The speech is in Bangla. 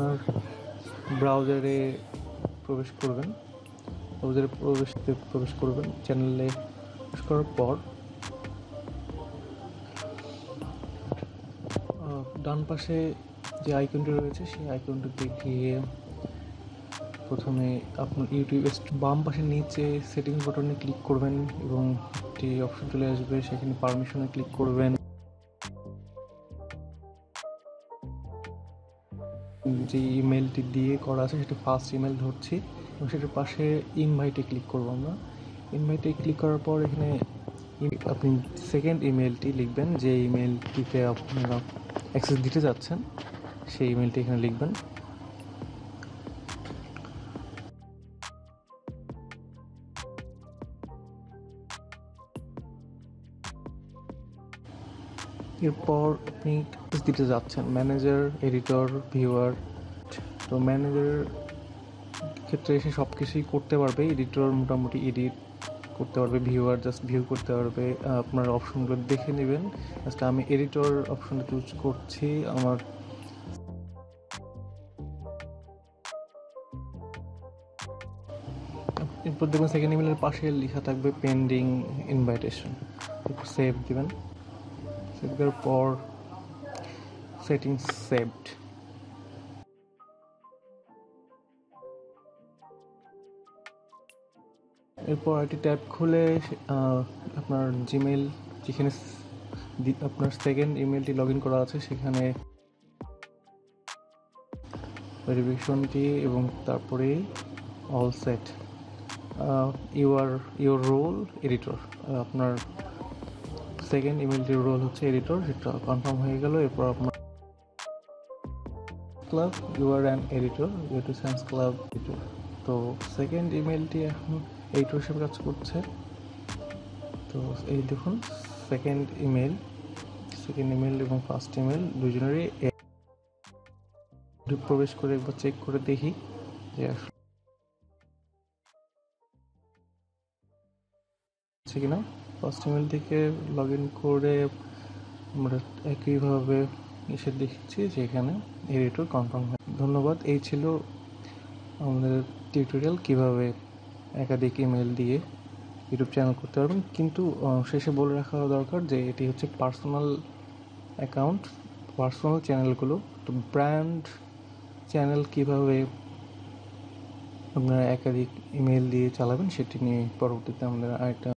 আপনার ব্রাউজারে প্রবেশ করবেন, প্রবেশ করবেন, চ্যানেলে প্রবেশ করার পর ডান পাশে যে আইকনটি রয়েছে সেই আইকনটিতে গিয়ে প্রথমে আপনার ইউটিউবের বাম পাশে নিচে সেটিংস বাটনে ক্লিক করবেন এবং একটি অপশন চলে আসবে, সেখানে পারমিশনে ক্লিক করবেন। যে ইমেলটি দিয়ে করা আছে সেটা ফার্স্ট ইমেল ধরছি এবং সেটার পাশে ইনভাইটে ক্লিক করবো আমরা। ইনভাইটে ক্লিক করার পর এখানে আপনি সেকেন্ড ইমেলটি লিখবেন, যে ইমেলটিতে আপনারা অ্যাক্সেস দিতে যাচ্ছেন সেই ইমেলটি এখানে লিখবেন। এরপর আপনি অ্যাক্সেস দিতে যাচ্ছেন ম্যানেজার, এডিটর, ভিউয়ার। তো ম্যানেজারের ক্ষেত্রে এসে সব কিছুই করতে পারবে, এডিটর মোটামুটি এডিট করতে পারবে, ভিউয়ার জাস্ট ভিউ করতে পারবে। আপনার অপশনগুলো দেখে নেবেন। জাস্ট আমি এডিটর অপশনটা চুজ করছি। আমার এরপর দেখবেন সেকেন্ড ইমেলের পাশে লেখা থাকবে পেন্ডিং ইনভাইটেশন, এরপর সেভ দেবেন। সেভ দেওয়ার পর সেটিংস সেভড। এরপর একটি ট্যাব খুলে আপনার জিমেল, যেখানে আপনার সেকেন্ড ইমেলটি লগ ইন করা আছে সেখানে ভেরিফিকেশন দিয়ে এবং তারপরে all set. Your role editor, আপনার সেকেন্ড ইমেলটির রোল হচ্ছে এডিটর, সেটা কনফার্ম হয়ে গেল। এরপর আপনার club, you are an editor, you to science club editor. তো সেকেন্ড ইমেলটি এখন এডিটর হিসেবে কাজ করছে। তো এই দেখুন সেকেন্ড ইমেল এবং ফার্স্ট ইমেল দুজনেরই প্রবেশ করে একবার চেক করে দেখি যে আসছে কিনা। ফার্স্ট ইমেল থেকে লগ ইন করে আমরা একইভাবে এসে দেখছি যে এখানে এডিটর কনফার্ম হয়। ধন্যবাদ। এই ছিল আমাদের টিউটোরিয়াল কিভাবে একাধিক ইমেল দিয়ে ইউটিউব চ্যানেল করতে পারবেন। কিন্তু শেষে বলে রাখা দরকার যে এটি হচ্ছে পার্সোনাল অ্যাকাউন্ট, পার্সোনাল চ্যানেলগুলো। তো ব্র্যান্ড চ্যানেল কিভাবে আপনারা একাধিক ইমেল দিয়ে চালাবেন সেটি নিয়ে পরবর্তীতে আমাদের আরেকটা